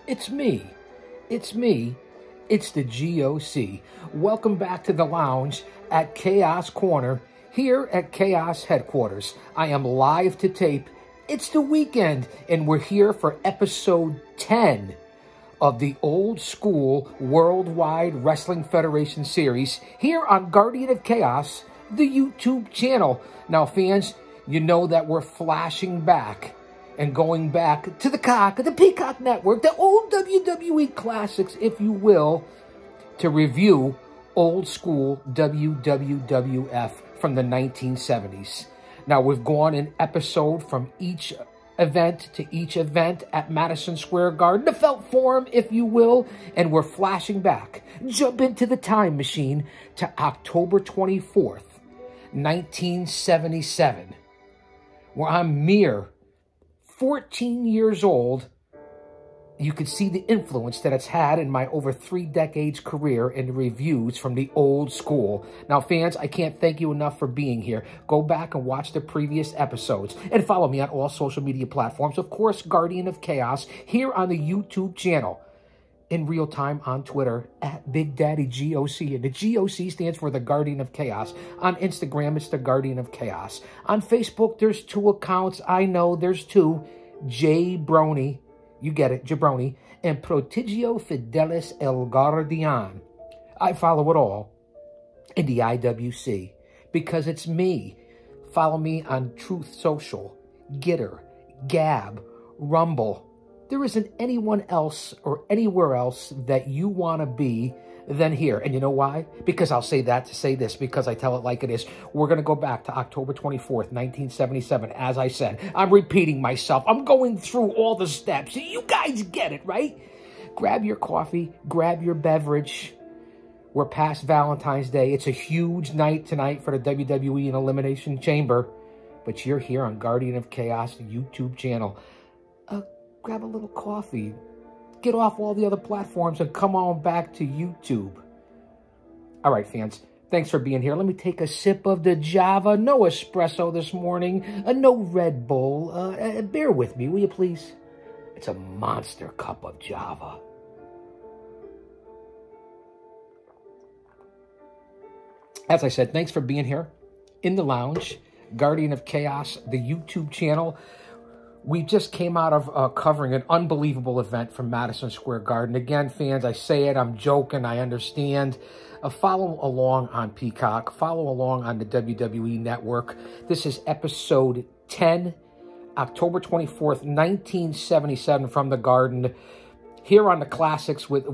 It's me. It's me. It's the G.O.C. Welcome back to the lounge at Chaos Corner here at Chaos Headquarters. I am live to tape. It's the weekend, and we're here for episode 10 of the Old School Worldwide Wrestling Federation series here on Guardian of Chaos, the YouTube channel. Now, fans, you know that we're flashing back and going back to the Peacock Network, the old WWE classics, if you will, to review old school WWWF from the 1970s. Now, we've gone an episode from each event to each event at Madison Square Garden, the Felt Forum, if you will, and we're flashing back. Jump into the time machine to October 24th, 1977, where I'm mere 14 years old. You can see the influence that it's had in my over 3 decades career in reviews from the old school. Now, fans, I can't thank you enough for being here. Go back and watch the previous episodes and follow me on all social media platforms. Of course, Guardian of Chaos here on the YouTube channel. In real time on Twitter at Big Daddy G.O.C. And the G.O.C. stands for the Guardian of Chaos. On Instagram, it's the Guardian of Chaos. On Facebook, there's 2 accounts. I know there's 2. J Brony, you get it, Jabroni, and Prodigio Fidelis El Guardian. I follow it all in the IWC because it's me. Follow me on Truth Social, Gitter, Gab, Rumble. There isn't anyone else or anywhere else that you want to be than here. And you know why? Because I'll say that to say this, because I tell it like it is. We're going to go back to October 24th, 1977. As I said, I'm repeating myself. I'm going through all the steps. You guys get it, right? Grab your coffee, grab your beverage. We're past Valentine's Day. It's a huge night tonight for the WWE and Elimination Chamber. But you're here on Guardian of Chaos, the YouTube channel. Grab a little coffee, get off all the other platforms, and come on back to YouTube. All right, fans, thanks for being here. Let me take a sip of the Java. No espresso this morning, no Red Bull. Bear with me, will you please? It's a monster cup of Java. As I said, thanks for being here in the lounge, Guardian of Chaos, the YouTube channel. We just came out of covering an unbelievable event from Madison Square Garden. Again, fans, I say it, I'm joking, I understand. Follow along on Peacock. Follow along on the WWE Network. This is episode 10, October 24th, 1977 from the Garden, here on the Classics with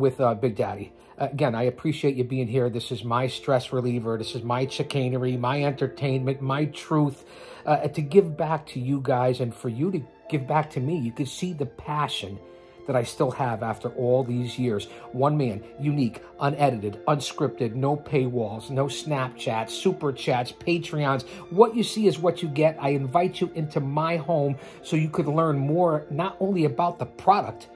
Big Daddy. Again, I appreciate you being here. This is my stress reliever. This is my chicanery, my entertainment, my truth, to give back to you guys and for you to give back to me. You can see the passion that I still have after all these years. One man, unique, unedited, unscripted, no paywalls, no Snapchats, Super Chats, Patreons. What you see is what you get. I invite you into my home so you could learn more, not only about the product,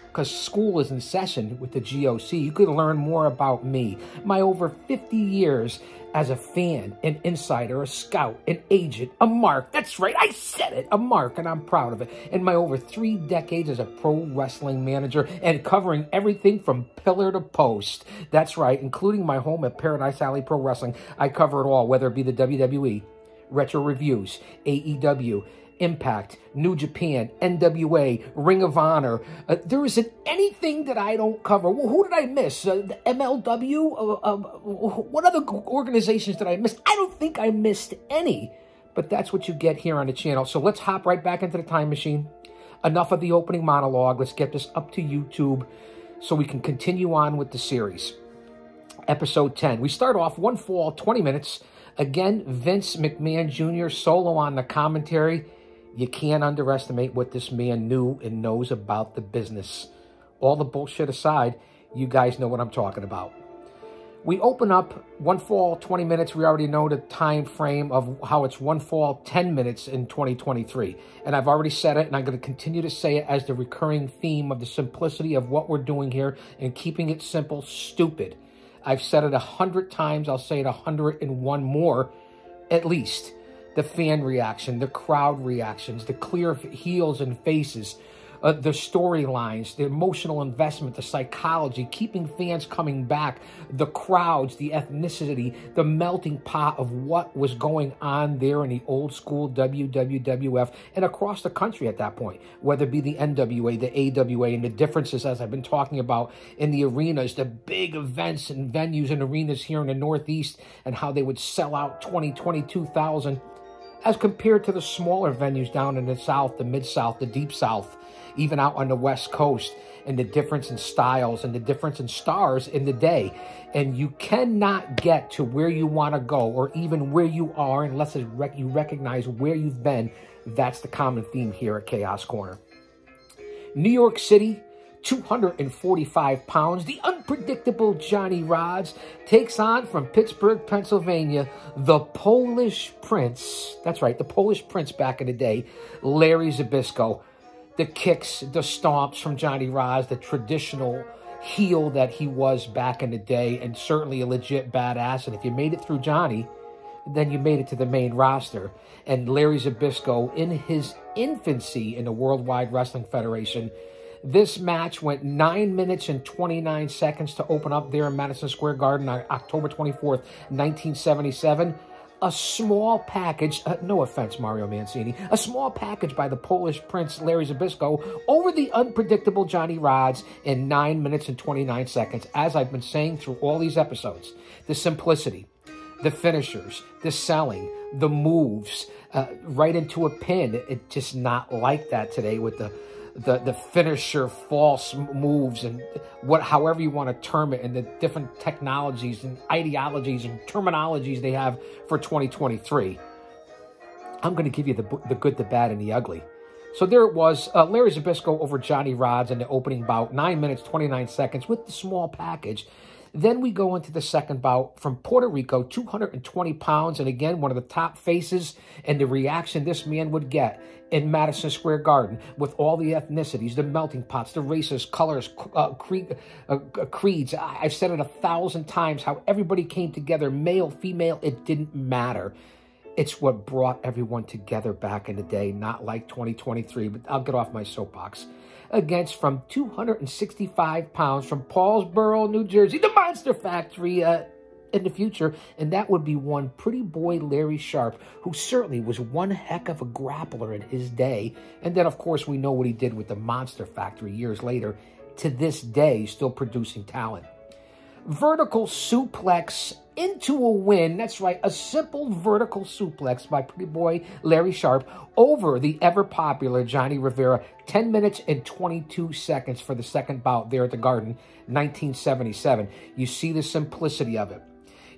because school is in session with the G.O.C. You could learn more about me, my over 50 years as a fan, an insider, a scout, an agent, a mark. That's right, I said it, a mark, and I'm proud of it. And my over 3 decades as a pro wrestling manager and covering everything from pillar to post. That's right, including my home at Paradise Alley Pro Wrestling. I cover it all, whether it be the WWE, Retro Reviews, AEW, Impact, New Japan, NWA, Ring of Honor. There isn't anything that I don't cover. Well, who did I miss? The MLW? What other organizations did I miss? I don't think I missed any. But that's what you get here on the channel. So let's hop right back into the time machine. Enough of the opening monologue. Let's get this up to YouTube so we can continue on with the series. Episode 10. We start off one fall, 20 minutes. Again, Vince McMahon Jr. solo on the commentary. You can't underestimate what this man knew and knows about the business. All the bullshit aside, you guys know what I'm talking about. We open up one fall, 20 minutes. We already know the time frame of how it's one fall, 10 minutes in 2023. And I've already said it, and I'm going to continue to say it as the recurring theme of the simplicity of what we're doing here and keeping it simple, stupid. I've said it 100 times. I'll say it 101 more, at least. The fan reaction, the crowd reactions, the clear heels and faces, the storylines, the emotional investment, the psychology, keeping fans coming back, the crowds, the ethnicity, the melting pot of what was going on there in the old school WWWF and across the country at that point, whether it be the NWA, the AWA, and the differences, as I've been talking about, in the arenas, the big events and venues and arenas here in the Northeast, and how they would sell out 22,000 as compared to the smaller venues down in the South, the Mid-South, the Deep South, even out on the West Coast, and the difference in styles and the difference in stars in the day. And you cannot get to where you want to go or even where you are unless you recognize where you've been. That's the common theme here at Chaos Corner. New York City, 245 pounds, the unpredictable Johnny Rodz takes on from Pittsburgh, Pennsylvania, the Polish Prince. That's right, the Polish Prince back in the day, Larry Zbyszko. The kicks, the stomps from Johnny Rodz, the traditional heel that he was back in the day, and certainly a legit badass. And if you made it through Johnny, then you made it to the main roster. And Larry Zbyszko, in his infancy in the Worldwide Wrestling Federation, this match went 9 minutes and 29 seconds to open up there in Madison Square Garden on October 24th, 1977. A small package, no offense, Mario Mancini, a small package by the Polish Prince Larry Zbyszko over the unpredictable Johnny Rodz in 9 minutes and 29 seconds. As I've been saying through all these episodes, the simplicity, the finishers, the selling, the moves, right into a pin. It's just not like that today with the finisher false moves and however you want to term it, and the different technologies and ideologies and terminologies they have for 2023. I'm going to give you the good, the bad, and the ugly. So there it was, Larry Zbyszko over Johnny Rodz in the opening bout, 9 minutes, 29 seconds with the small package. Then we go into the second bout from Puerto Rico, 220 pounds, and again, one of the top faces, and the reaction this man would get in Madison Square Garden with all the ethnicities, the melting pots, the races, colors, creeds. I've said it 1,000 times, how everybody came together, male, female, it didn't matter. It's what brought everyone together back in the day, not like 2023, but I'll get off my soapbox. Against from 265 pounds from Paulsboro, New Jersey, the Monster Factory in the future. And that would be one pretty boy Larry Sharp, who certainly was one heck of a grappler in his day. And then, of course, we know what he did with the Monster Factory years later. To this day, still producing talent. Vertical suplex into a win. That's right, a simple vertical suplex by pretty boy Larry Sharp over the ever-popular Johnny Rivera. 10 minutes and 22 seconds for the second bout there at the Garden, 1977. You see the simplicity of it.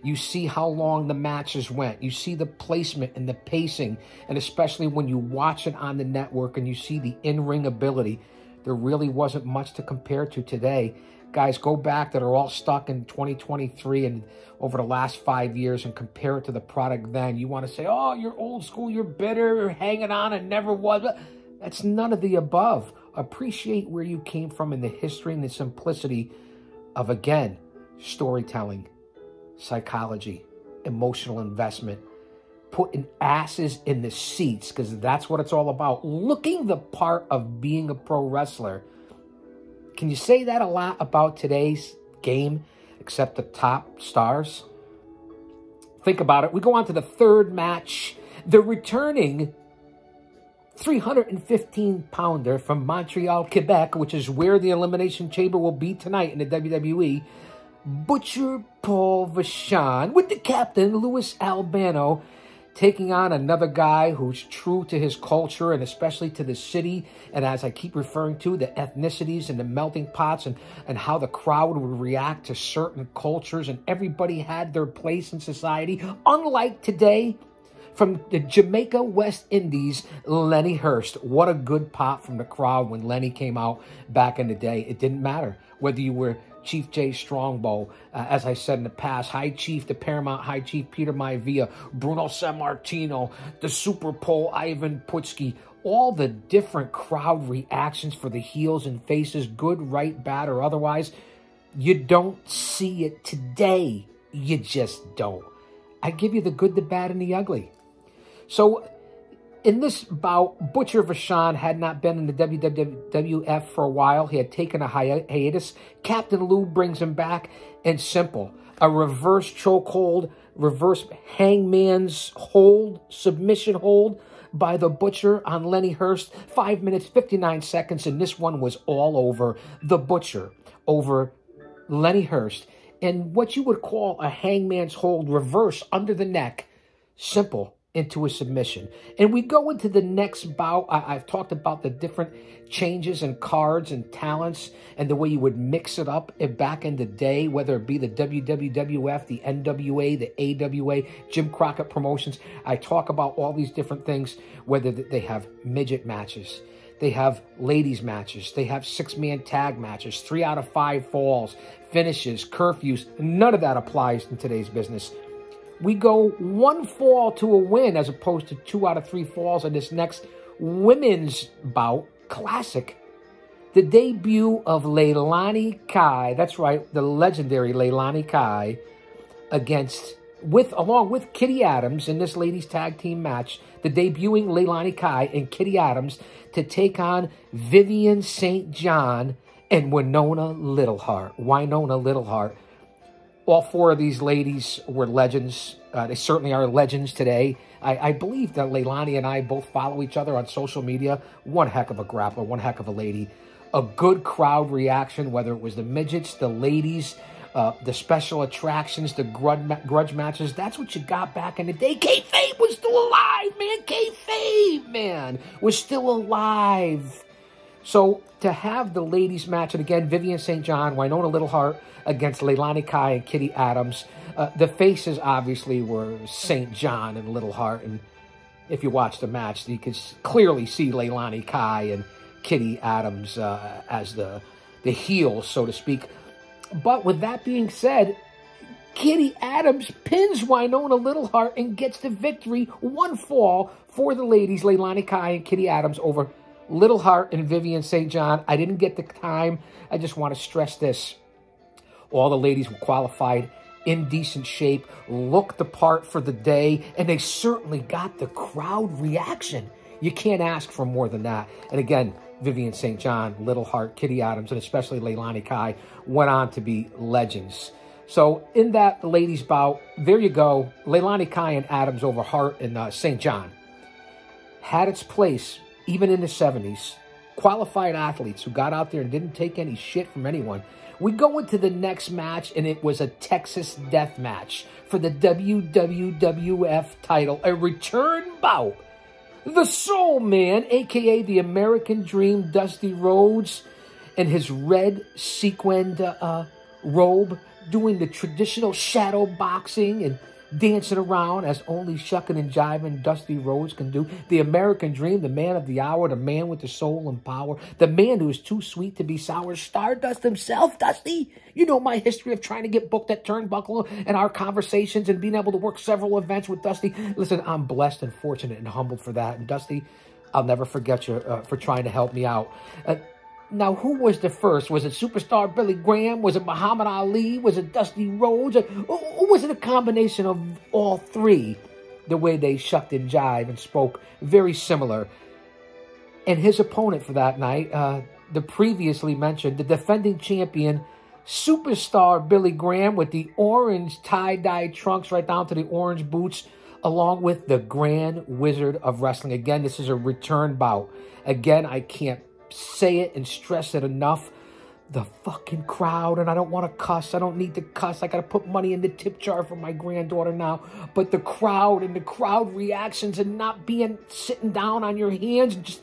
You see how long the matches went. You see the placement and the pacing, and especially when you watch it on the network and you see the in-ring ability, there really wasn't much to compare to today. Guys, go back that are all stuck in 2023 and over the last 5 years and compare it to the product then. You want to say, oh, you're old school, you're bitter, you're hanging on, and never was. That's none of the above. Appreciate where you came from in the history and the simplicity of, again, storytelling, psychology, emotional investment, putting asses in the seats, because that's what it's all about. Looking the part of being a pro wrestler. Can you say that a lot about today's game, except the top stars? Think about it. We go on to the third match. The returning 315-pounder from Montreal, Quebec, which is where the Elimination Chamber will be tonight in the WWE, Butcher Paul Vachon, with the captain, Louis Albano, taking on another guy who's true to his culture and especially to the city. And as I keep referring to, the ethnicities and the melting pots and how the crowd would react to certain cultures, and everybody had their place in society. Unlike today, from the Jamaica West Indies, Lenny Hurst. What a good pop from the crowd when Lenny came out back in the day. It didn't matter whether you were Chief Jay Strongbow, as I said in the past, High Chief, the Paramount High Chief Peter Maivia, Bruno Sammartino, the Super Pole Ivan Putski, all the different crowd reactions for the heels and faces, good, right, bad, or otherwise. You don't see it today. You just don't. I give you the good, the bad, and the ugly. So In this bout, Butcher Vachon had not been in the WWF for a while. He had taken a hiatus. Captain Lou brings him back, and simple. A reverse chokehold, reverse hangman's hold, submission hold by the Butcher on Lenny Hurst. 5 minutes, 59 seconds, and this one was all over the Butcher, over Lenny Hurst. And what you would call a hangman's hold, reverse under the neck, simple, into a submission. And we go into the next bout. I've talked about the different changes and cards and talents and the way you would mix it up back in the day, whether it be the WWWF, the NWA, the AWA, Jim Crockett Promotions. I talk about all these different things, whether they have midget matches, they have ladies matches, they have 6-man tag matches, 3 out of 5 falls, finishes, curfews. None of that applies in today's business. We go 1 fall to a win as opposed to 2 out of 3 falls in this next women's bout. Classic. The debut of Leilani Kai. That's right, the legendary Leilani Kai along with Kitty Adams in this ladies tag team match. The debuting Leilani Kai and Kitty Adams to take on Vivian St. John and Winona Littleheart. All 4 of these ladies were legends. They certainly are legends today. I believe that Leilani and I both follow each other on social media. One heck of a grappler, one heck of a lady. A good crowd reaction, whether it was the midgets, the ladies, the special attractions, the grudge matches. That's what you got back in the day. Kayfabe was still alive, man. Kayfabe, man, was still alive. So to have the ladies match, and again, Vivian St. John, Winona Littleheart against Leilani Kai and Kitty Adams. The faces obviously were St. John and Littleheart, and if you watch the match, you can clearly see Leilani Kai and Kitty Adams as the heels, so to speak. But with that being said, Kitty Adams pins Winona Littleheart and gets the victory. 1 fall for the ladies, Leilani Kai and Kitty Adams over Littleheart and Vivian St. John. I didn't get the time. I just want to stress this. All the ladies were qualified, in decent shape, looked the part for the day, and they certainly got the crowd reaction. You can't ask for more than that. And again, Vivian St. John, Littleheart, Kitty Adams, and especially Leilani Kai went on to be legends. So in that ladies' bout, there you go. Leilani Kai and Adams over Hart and St. John had its place even in the 70s. Qualified athletes who got out there and didn't take any shit from anyone. We go into the next match, and it was a Texas death match for the WWWF title. A return bout. The Soul Man, a.k.a. the American Dream, Dusty Rhodes, in his red sequined robe, doing the traditional shadow boxing and dancing around as only shucking and jiving Dusty Rhodes can do. The American Dream, the man of the hour, the man with the soul and power, the man who is too sweet to be sour, Stardust himself, Dusty. You know my history of trying to get booked at Turnbuckle and our conversations and being able to work several events with Dusty. Listen, I'm blessed and fortunate and humbled for that. And Dusty, I'll never forget you for trying to help me out. Now, who was the first? Was it Superstar Billy Graham? Was it Muhammad Ali? Was it Dusty Rhodes? Or was it a combination of all 3? The way they shucked and jived and spoke, very similar. And his opponent for that night, the previously mentioned, the defending champion, Superstar Billy Graham, with the orange tie-dye trunks right down to the orange boots, along with the Grand Wizard of Wrestling. Again, this is a return bout. Again, I can't say it and stress it enough. The fucking crowd, and I don't want to cuss. I don't need to cuss. I got to put money in the tip jar for my granddaughter now. But the crowd and the crowd reactions and not sitting down on your hands, and just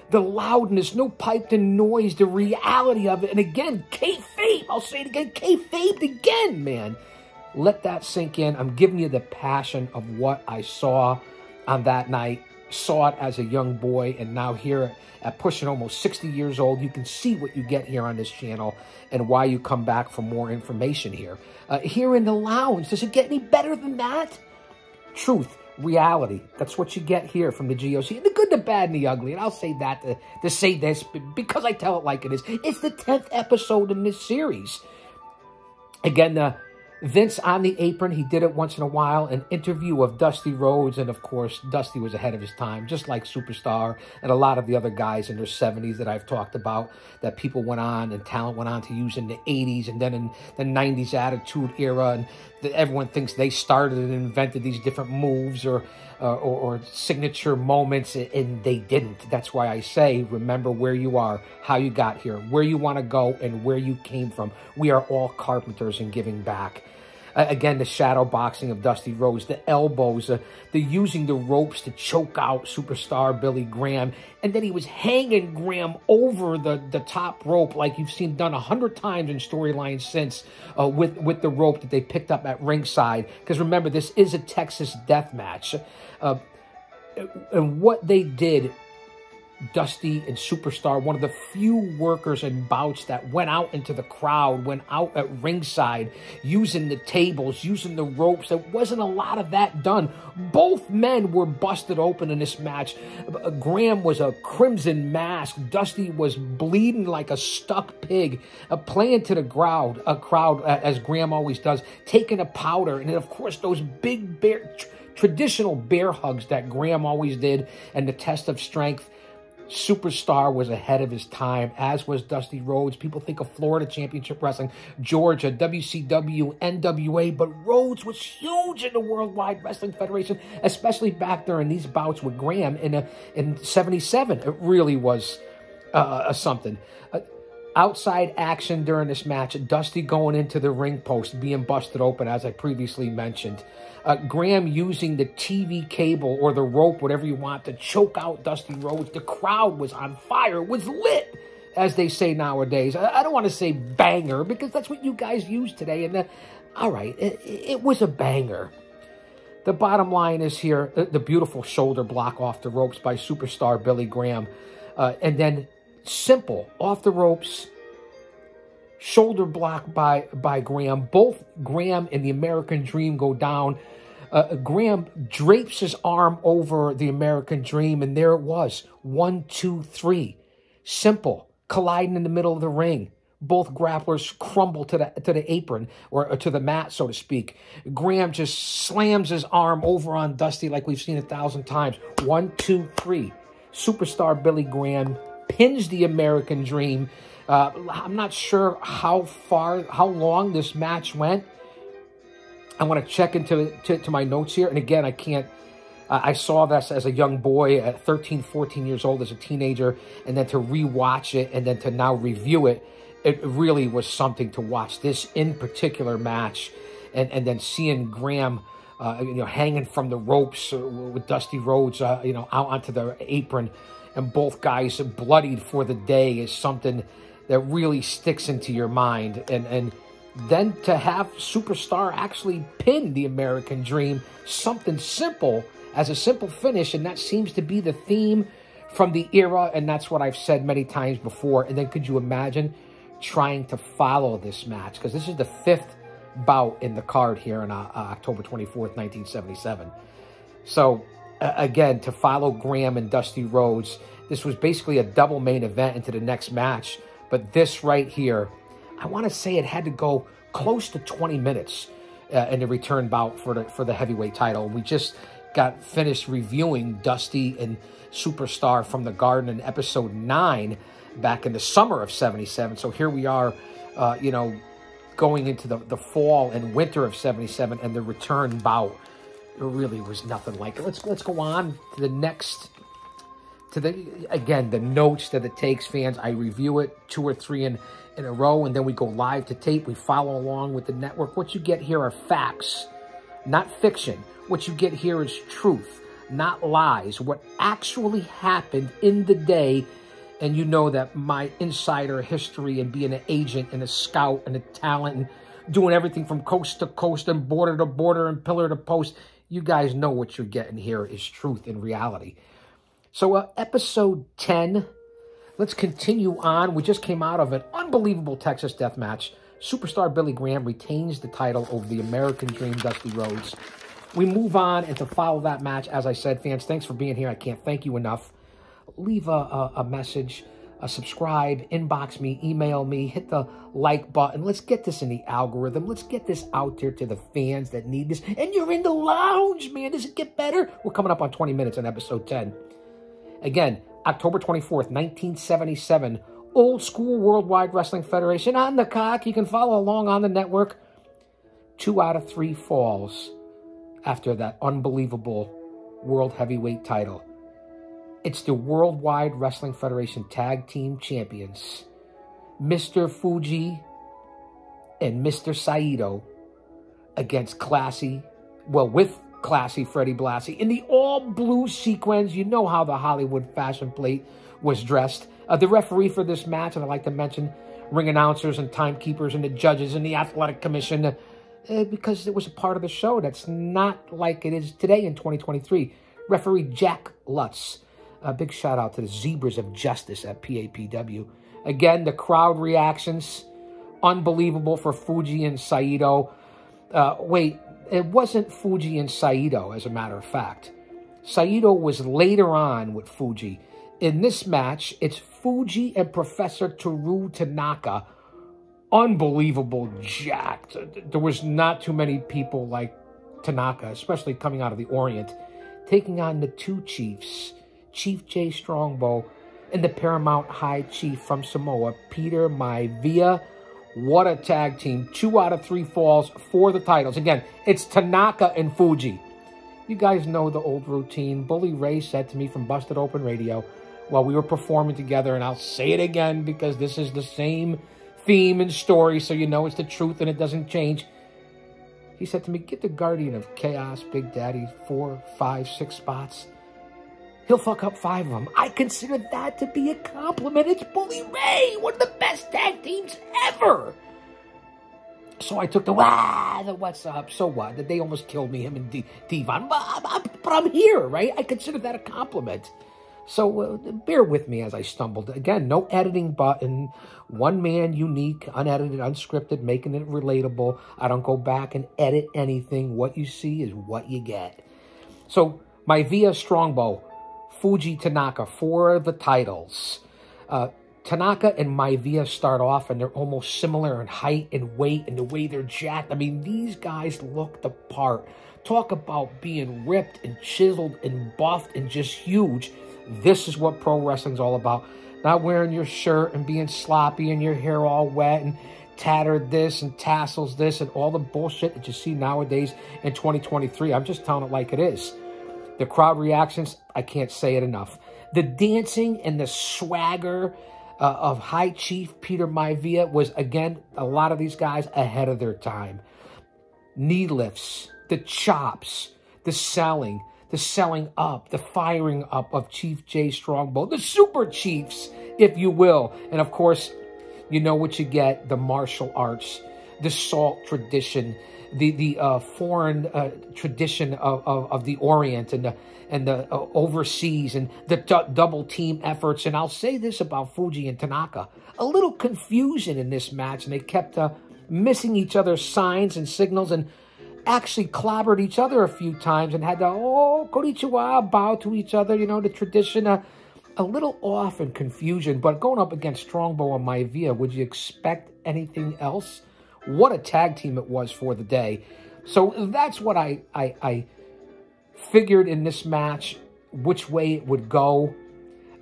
the loudness, no piped in noise, the reality of it. And again, kayfabe, I'll say it again, kayfabe again, man. Let that sink in. I'm giving you the passion of what I saw on that night. Saw it as a young boy, and now here at pushing almost 60 years old, you can see what you get here on this channel and why you come back for more information here. Here in the lounge, does it get any better than that? Truth, reality, that's what you get here from the G.O.C. The good, the bad, and the ugly. And I'll say that to say this because I tell it like it is. It's the 10th episode in this series. Again, Vince on the apron, he did it once in a while, an interview of Dusty Rhodes, and of course, Dusty was ahead of his time, just like Superstar and a lot of the other guys in their 70s that I've talked about, that people went on and talent went on to use in the 80s and then in the 90s Attitude Era, and everyone thinks they started and invented these different moves or signature moments, and they didn't. That's why I say, remember where you are, how you got here, where you want to go, and where you came from. We are all carpenters and giving back. Again, the shadow boxing of Dusty Rhodes, the elbows, the using the ropes to choke out Superstar Billy Graham, and then he was hanging Graham over the top rope like you've seen done 100 times in storylines since with the rope that they picked up at ringside. Because remember, this is a Texas death match. And what they did, Dusty and Superstar, one of the few workers and bouts that went out into the crowd, went out at ringside, using the tables, using the ropes. There wasn't a lot of that done. Both men were busted open in this match. Graham was a crimson mask. Dusty was bleeding like a stuck pig, playing to the crowd, as Graham always does, taking a powder. And then, of course, those big traditional bear hugs that Graham always did, and the test of strength. Superstar was ahead of his time, as was Dusty Rhodes. People think of Florida Championship Wrestling, Georgia, WCW, NWA, but Rhodes was huge in the Worldwide Wrestling Federation, especially back during these bouts with Graham in 77. It really was something. Outside action during this match, Dusty going into the ring post, being busted open, as I previously mentioned. Graham using the TV cable or the rope, whatever you want, to choke out Dusty Rhodes. The crowd was on fire, was lit, as they say nowadays. I don't want to say banger, because that's what you guys use today. And all right, it was a banger. The bottom line is here, the beautiful shoulder block off the ropes by Superstar Billy Graham. And then simple, off the ropes, shoulder block by Graham. Both Graham and the American Dream go down. Graham drapes his arm over the American Dream, and there it was. 1, 2, 3. Simple. Colliding in the middle of the ring. Both grapplers crumble to the apron, or to the mat, so to speak. Graham just slams his arm over on Dusty like we've seen 1,000 times. 1, 2, 3. Superstar Billy Graham pins the American Dream. I'm not sure how long this match went. I want to check into my notes here. And again, I can't, I saw this as a young boy at 13, 14 years old as a teenager, and then to rewatch it and then to now review it, it really was something to watch. This in particular match, and then seeing Graham, hanging from the ropes with Dusty Rhodes, out onto the apron, and both guys bloodied for the day is something that really sticks into your mind. And then to have Superstar actually pin the American Dream, something simple as a simple finish, and that seems to be the theme from the era, and that's what I've said many times before. And then could you imagine trying to follow this match? Because this is the 5th bout in the card here on October 24th, 1977. So, again, to follow Graham and Dusty Rhodes, this was basically a double main event into the next match. But this right here, I want to say it had to go close to 20 minutes in the return bout for the heavyweight title. We just got finished reviewing Dusty and Superstar from the Garden in episode 9 back in the summer of 77. So here we are, going into the fall and winter of 77 and the return bout. It really was nothing like it. Let's go on to the next. Again, the notes that it takes, fans. I review it 2 or 3 in a row, and then we go live to tape. We follow along with the network. What you get here are facts, not fiction. What you get here is truth, not lies. What actually happened in the day, and you know that my insider history and being an agent and a scout and a talent and doing everything from coast to coast and border to border and pillar to post, you guys know what you're getting here is truth and reality. So episode 10, let's continue on. We just came out of an unbelievable Texas death match. Superstar Billy Graham retains the title over the American Dream, Dusty Rhodes. We move on, and to follow that match, as I said, fans, thanks for being here. I can't thank you enough. Leave a message. subscribe, inbox me, email me, hit the like button. Let's get this in the algorithm. Let's get this out there to the fans that need this. And you're in the lounge, man. Does it get better? We're coming up on 20 minutes on episode 10. Again, October 24th, 1977, Old School Worldwide Wrestling Federation on the cock. You can follow along on the network. 2 out of 3 falls after that unbelievable World Heavyweight title. It's the Worldwide Wrestling Federation Tag Team Champions, Mr. Fuji and Mr. Saito, against with Classy Freddie Blassie in the all-blue sequins. You know how the Hollywood fashion plate was dressed. The referee for this match, and I'd like to mention ring announcers and timekeepers and the judges and the athletic commission, because it was a part of the show that's not like it is today in 2023. Referee Jack Lutz. A big shout out to the Zebras of Justice at PAPW. Again, the crowd reactions, unbelievable for Fuji and Saito. Wait, it wasn't Fuji and Saito, as a matter of fact. Saito was later on with Fuji. In this match, it's Fuji and Professor Toru Tanaka. Unbelievable jacked. There was not too many people like Tanaka, especially coming out of the Orient, taking on the two chiefs, Chief Jay Strongbow and the Paramount High Chief from Samoa, Peter Maivia. What a tag team. 2 out of 3 falls for the titles. Again, it's Tanaka and Fuji. You guys know the old routine. Bully Ray said to me from Busted Open Radio while we were performing together, and I'll say it again because this is the same theme and story, so you know it's the truth and it doesn't change. He said to me, get the Guardian of Chaos, Big Daddy, 4, 5, 6 spots. He'll fuck up 5 of them. I consider that to be a compliment. It's Bully Ray, one of the best tag teams ever. So I took the what's up, so what? That they almost killed me, him and Devon. But I'm here, right? I consider that a compliment. So bear with me as I stumbled. Again, no editing button. One man, unique, unedited, unscripted, making it relatable. I don't go back and edit anything. What you see is what you get. So Maivia Strongbow, Fuji Tanaka for the titles. Tanaka and Maivia start off, and they're almost similar in height and weight and the way they're jacked. I mean, these guys look the part. Talk about being ripped and chiseled and buffed and just huge. This is what pro wrestling's all about. Not wearing your shirt and being sloppy and your hair all wet and tattered this and tassels this and all the bullshit that you see nowadays in 2023. I'm just telling it like it is. The crowd reactions, I can't say it enough. The dancing and the swagger of High Chief Peter Maivia was, again, a lot of these guys ahead of their time. Knee lifts, the chops, the selling up, the firing up of Chief Jay Strongbow, the Super Chiefs, if you will. And, of course, you know what you get, the martial arts, the salt tradition, the foreign tradition of the Orient and the overseas, and the double team efforts. And I'll say this about Fuji and Tanaka. A little confusion in this match, and they kept missing each other's signs and signals, and actually clobbered each other a few times and had to, konnichiwa, bow to each other, you know, the tradition. A little off in confusion, but going up against Strongbow and Maivia, would you expect anything else? What a tag team it was for the day. So that's what I figured in this match, which way it would go.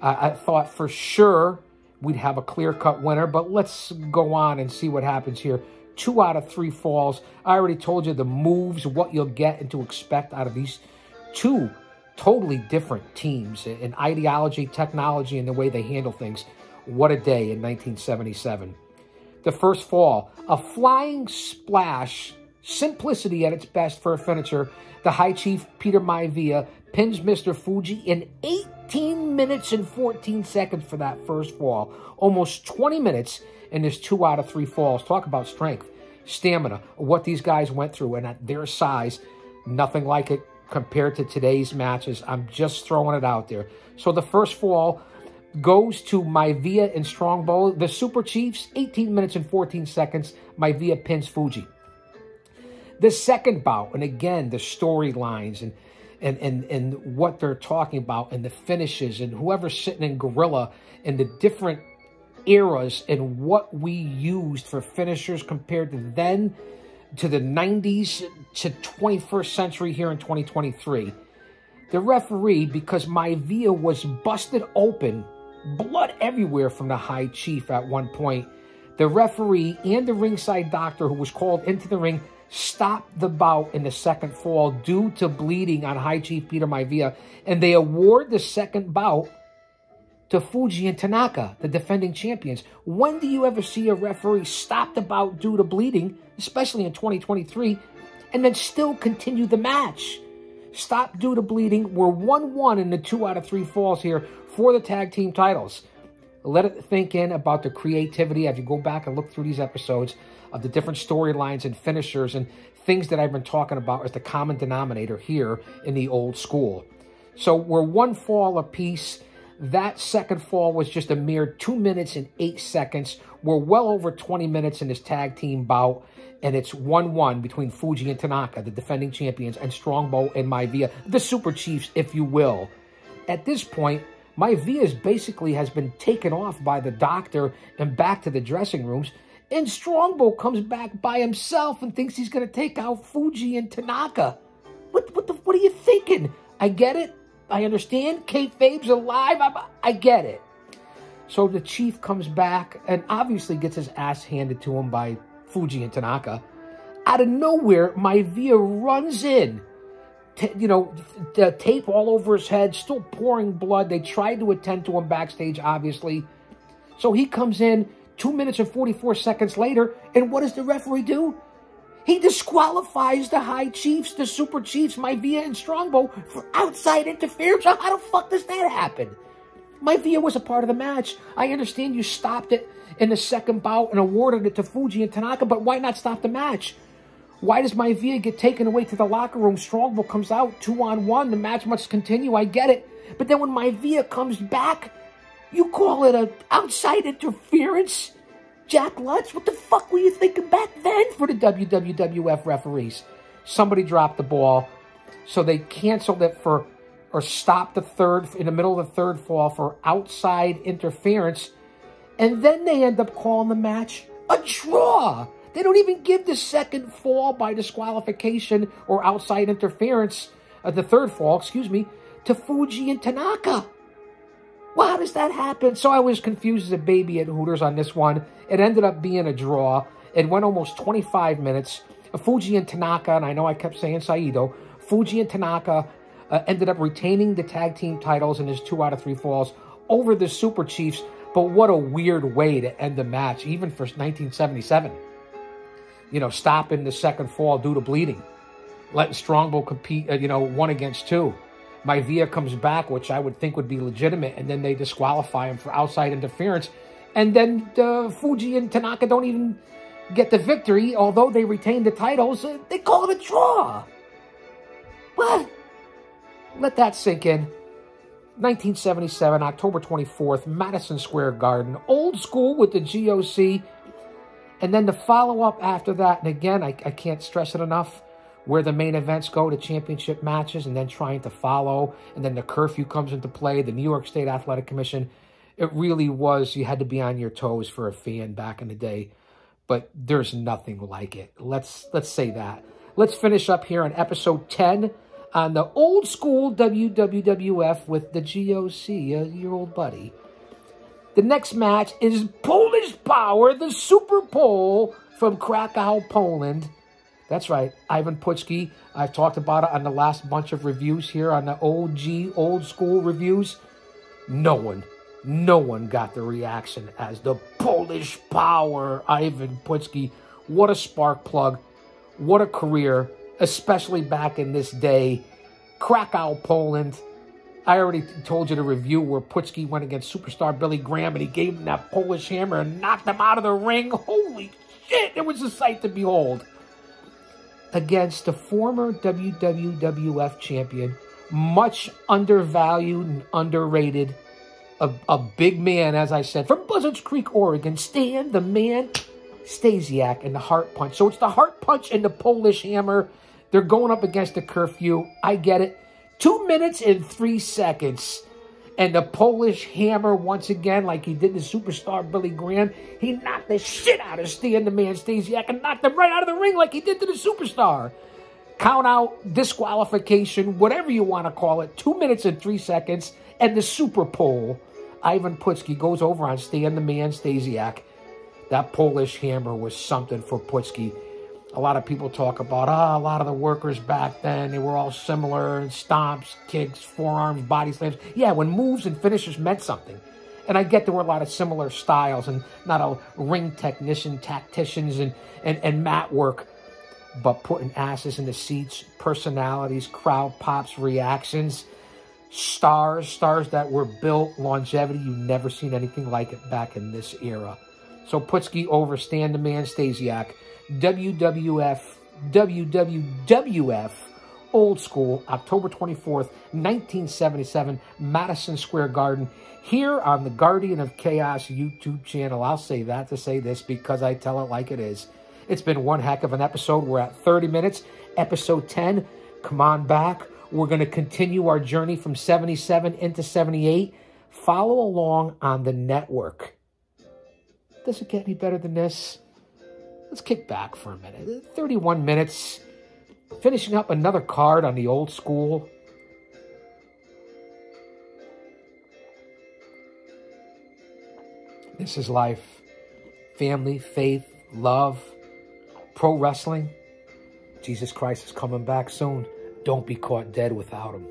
I thought for sure we'd have a clear-cut winner, but let's go on and see what happens here. 2 out of 3 falls. I already told you the moves, what you'll get and to expect out of these two totally different teams in ideology, technology, and the way they handle things. What a day in 1977. The first fall, a flying splash, simplicity at its best for a finisher. The High Chief, Peter Maivia, pins Mr. Fuji in 18 minutes and 14 seconds for that first fall. Almost 20 minutes in this 2 out of 3 falls. Talk about strength, stamina, what these guys went through, and at their size, nothing like it compared to today's matches. I'm just throwing it out there. So the first fall goes to Maivia and Strongbow. The Super Chiefs, 18 minutes and 14 seconds. Maivia pins Fuji. The second bout, and again, the storylines and what they're talking about and the finishes and whoever's sitting in Gorilla and the different eras and what we used for finishers compared to then, to the 90s, to 21st century here in 2023. The referee, because Maivia was busted open, blood everywhere from the high chief at one point, the referee and the ringside doctor who was called into the ring stopped the bout in the second fall due to bleeding on High Chief Peter Maivia, and they award the second bout to Fuji and Tanaka, the defending champions. When do you ever see a referee stop the bout due to bleeding, especially in 2023, and then still continue the match? Stop due to bleeding. We're 1-1 in the 2 out of 3 falls here for the tag team titles. Let it think in about the creativity as you go back and look through these episodes of the different storylines and finishers and things that I've been talking about as the common denominator here in the old school. So we're 1 fall apiece. That second fall was just a mere 2 minutes and 8 seconds. We're well over 20 minutes in this tag team bout, and it's 1-1 between Fuji and Tanaka, the defending champions, and Strongbow and Maivia, the Super Chiefs, if you will. At this point, Maivia basically has been taken off by the doctor and back to the dressing rooms, and Strongbow comes back by himself and thinks he's going to take out Fuji and Tanaka. What are you thinking? I get it. I understand. Kayfabe's alive. I get it. So the Chief comes back and obviously gets his ass handed to him by Fuji and Tanaka. Out of nowhere, Maivia runs in. The tape all over his head, still pouring blood. They tried to attend to him backstage, obviously. So he comes in 2 minutes and 44 seconds later, and what does the referee do? He disqualifies the High Chiefs, the Super Chiefs, Maivia and Strongbow, for outside interference. How the fuck does that happen? Maivia was a part of the match. I understand you stopped it in the second bout and awarded it to Fuji and Tanaka, but why not stop the match? Why does Maivia get taken away to the locker room? Strongbow comes out 2-on-1. The match must continue. I get it. But then when Maivia comes back, you call it an outside interference? Jack Lutz, what the fuck were you thinking back then for the WWWF referees? Somebody dropped the ball, so they canceled it or stopped the third, in the middle of the third fall for outside interference. And then they end up calling the match a draw. They don't even give the second fall by disqualification or outside interference, the third fall, excuse me, to Fuji and Tanaka. Well, how does that happen? So I was confused as a baby at Hooters on this one. It ended up being a draw. It went almost 25 minutes. Fuji and Tanaka, and I know I kept saying Saito, Fuji and Tanaka ended up retaining the tag team titles in his 2 out of 3 falls over the Super Chiefs. But what a weird way to end the match, even for 1977. Stopping the second fall due to bleeding. Letting Strongbow compete, 1 against 2. Maivia comes back, which I would think would be legitimate, and then they disqualify him for outside interference. And then Fuji and Tanaka don't even get the victory, although they retain the titles. They call it a draw. What? Let that sink in. 1977, October 24th, Madison Square Garden. Old School with the G.O.C. And then the follow-up after that, and again, I can't stress it enough, where the main events go to championship matches and then trying to follow, and then the curfew comes into play, the New York State Athletic Commission. It really was, you had to be on your toes for a fan back in the day, but there's nothing like it. Let's say that. Let's finish up here on episode 10 on the Old School WWWF with the G.O.C., your old buddy. The next match is Polish Power, the Super Pole from Krakow, Poland. That's right, Ivan Putski. I've talked about it on the last bunch of reviews here on the Old School reviews. No one got the reaction as the Polish Power, Ivan Putski. What a spark plug. What a career, especially back in this day. Krakow, Poland. I already told you the review where Putski went against superstar Billy Graham and he gave him that Polish hammer and knocked him out of the ring. Holy shit, it was a sight to behold. Against the former WWWF champion, much undervalued and underrated, a big man, as I said, from Buzzards Creek, Oregon, Stan the Man Stasiak and the Heart Punch. So it's the Heart Punch and the Polish hammer. They're going up against the curfew. I get it. 2 minutes and 3 seconds. And the Polish Hammer, once again, like he did the superstar Billy Graham, he knocked the shit out of Stan the Man Stasiak and knocked him right out of the ring like he did to the superstar. Count out, disqualification, whatever you want to call it, 2 minutes and 3 seconds, and the super pole. Ivan Putski goes over on Stan the Man Stasiak. That Polish Hammer was something for Putski. A lot of people talk about, a lot of the workers back then, they were all similar, and stomps, kicks, forearms, body slams. Yeah, when moves and finishes meant something. And I get there were a lot of similar styles and not a ring technician, tacticians, and mat work, but putting asses in the seats, personalities, crowd pops, reactions, stars that were built, longevity. You've never seen anything like it back in this era. So Putski over Stan the Man Stasiak. WWWF Old School, October 24th, 1977, Madison Square Garden, here on the Guardian of Chaos YouTube channel. I'll say that to say this because I tell it like it is. It's been one heck of an episode. We're at 30 minutes. Episode 10, come on back. We're going to continue our journey from 77 into 78. Follow along on the network. Does it get any better than this? Let's kick back for a minute. 31 minutes. Finishing up another card on the Old School. This is life. Family, faith, love, pro wrestling. Jesus Christ is coming back soon. Don't be caught dead without him.